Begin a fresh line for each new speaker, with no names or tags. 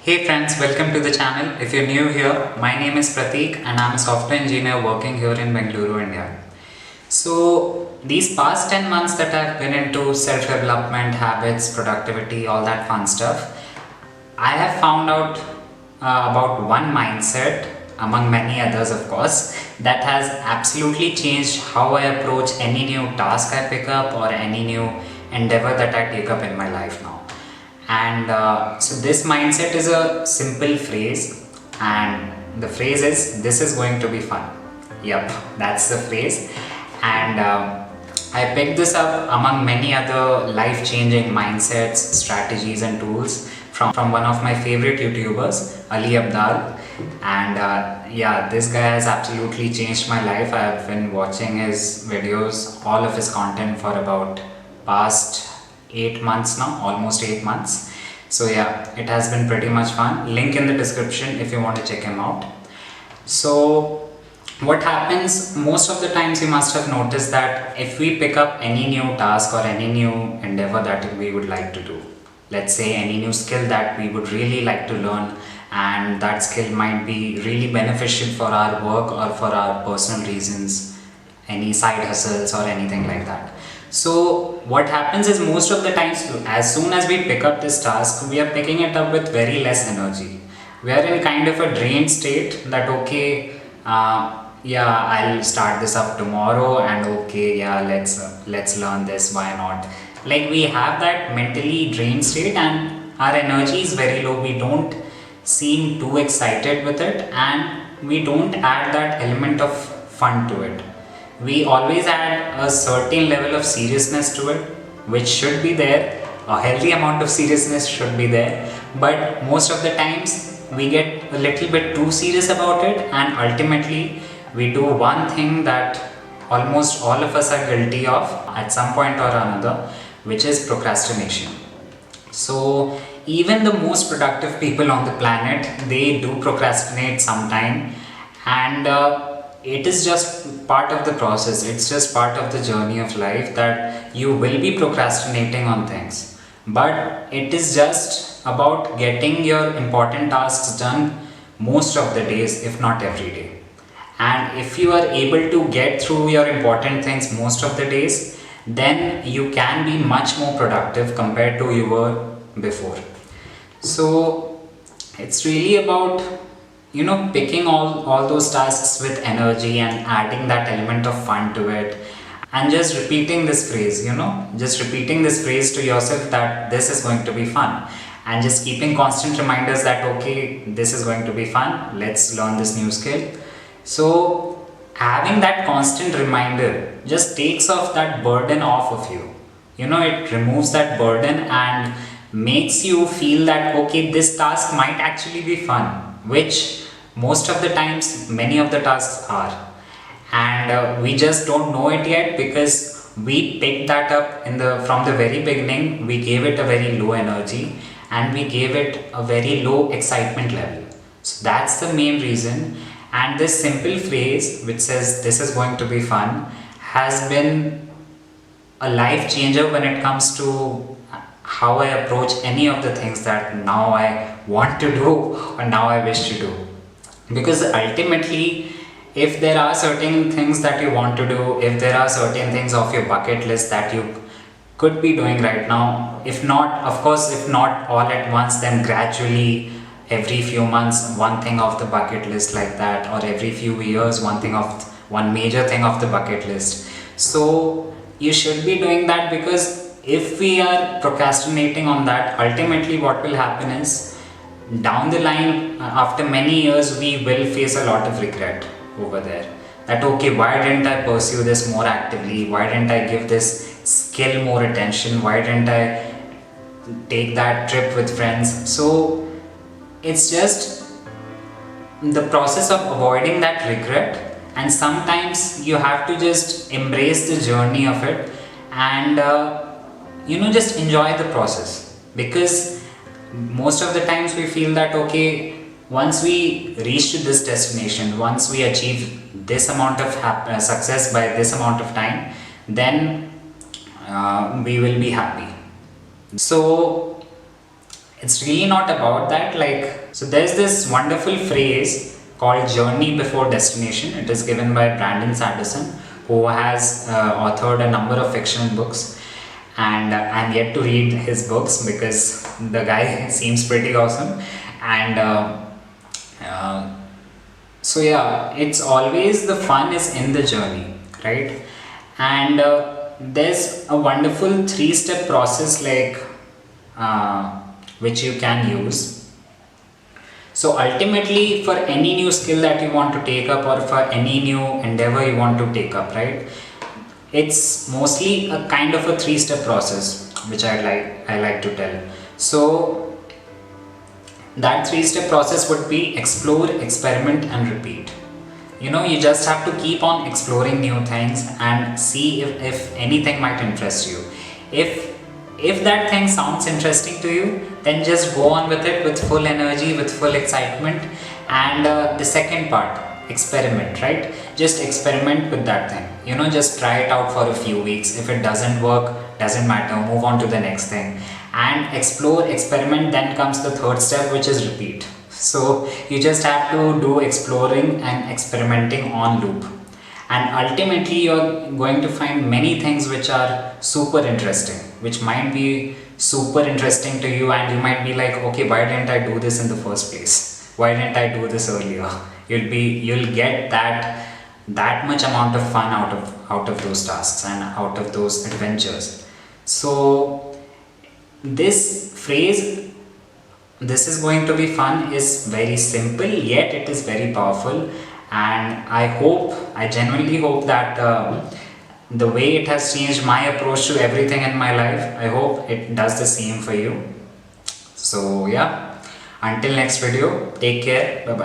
Hey friends, welcome to the channel. If you're new here, my name is Prateek and I'm a software engineer working here in Bengaluru, India. So these past 10 months that I've been into self-development, habits, productivity, all that fun stuff, I have found out about one mindset, among many others of course, that has absolutely changed how I approach any new task I pick up or any new endeavor that I take up in my life now. And so this mindset is a simple phrase, and the phrase is this is going to be fun. Yep, that's the phrase. And I picked this up among many other life-changing mindsets, strategies and tools from one of my favorite YouTubers, Abdaal. And yeah, this guy has absolutely changed my life. I've been watching his videos, all of his content for about past 8 months now, almost 8 months. So yeah, it has been pretty much fun. Link in the description if you want to check him out. So what happens most of the times, you must have noticed that if we pick up any new task or any new endeavor that we would like to do, let's say any new skill that we would really like to learn, and that skill might be really beneficial for our work or for our personal reasons, any side hustles or anything like that. So what happens is most of the times, as soon as we pick up this task, we are picking it up with very less energy. We are in kind of a drained state that okay, yeah, I'll start this up tomorrow, and okay, yeah, let's learn this. Why not? Like we have that mentally drained state, and our energy is very low. We don't seem too excited with it, and we don't add that element of fun to it. We always add a certain level of seriousness to it, which should be there. A healthy amount of seriousness should be there, but most of the times we get a little bit too serious about it, and ultimately we do one thing that almost all of us are guilty of at some point or another, which is procrastination. So even the most productive people on the planet, they do procrastinate sometime, and it is just part of the process. It's just part of the journey of life that you will be procrastinating on things, but it is just about getting your important tasks done most of the days, if not every day. And if you are able to get through your important things most of the days, then you can be much more productive compared to you were before. So it's really about picking all those tasks with energy and adding that element of fun to it, and just repeating this phrase, just repeating this phrase to yourself that this is going to be fun, and just keeping constant reminders that okay, this is going to be fun, let's learn this new skill. So having that constant reminder just takes off that burden off of you. It removes that burden and makes you feel that okay, this task might actually be fun, which most of the times many of the tasks are, and we just don't know it yet because we picked that up from the very beginning. We gave it a very low energy, and we gave it a very low excitement level. So that's the main reason. And this simple phrase which says this is going to be fun has been a life changer when it comes to how I approach any of the things that now I want to do or now I wish to do. Because ultimately, if there are certain things that you want to do, if there are certain things off your bucket list that you could be doing right now, if not, of course, if not all at once, then gradually every few months one thing off the bucket list like that, or every few years one major thing off the bucket list. So you should be doing that, because if we are procrastinating on that, ultimately what will happen is down the line, after many years, we will face a lot of regret over there. That okay, why didn't I pursue this more actively? Why didn't I give this skill more attention? Why didn't I take that trip with friends? So it's just the process of avoiding that regret, and sometimes you have to just embrace the journey of it, and just enjoy the process. Because most of the times we feel that okay, once we reach to this destination, once we achieve this amount of success by this amount of time, then we will be happy. So it's really not about that. Like, so there's this wonderful phrase called journey before destination. It is given by Brandon Sanderson, who has authored a number of fictional books, and I'm yet to read his books because the guy seems pretty awesome. And uh, so yeah, it's always the fun is in the journey, right? And there's a wonderful three-step process, like which you can use. So ultimately, for any new skill that you want to take up, or for any new endeavor you want to take up, right, it's mostly a kind of a three-step process, which I like to tell. So that three-step process would be explore, experiment, and repeat. You just have to keep on exploring new things and see if anything might interest you. If that thing sounds interesting to you, then just go on with it with full energy, with full excitement. And the second part, experiment, right? Just experiment with that thing. Just try it out for a few weeks. If it doesn't work, doesn't matter, move on to the next thing. And explore, experiment, then comes the third step, which is repeat. So you just have to do exploring and experimenting on loop, and ultimately you're going to find many things which are super interesting, which might be super interesting to you, and you might be like, okay, why didn't I do this in the first place? Why didn't I do this earlier? You'll get that much amount of fun out of those tasks and out of those adventures. So this phrase, this is going to be fun, is very simple, yet it is very powerful. And I genuinely hope that the way it has changed my approach to everything in my life, I hope it does the same for you. So yeah, until next video, take care, bye bye.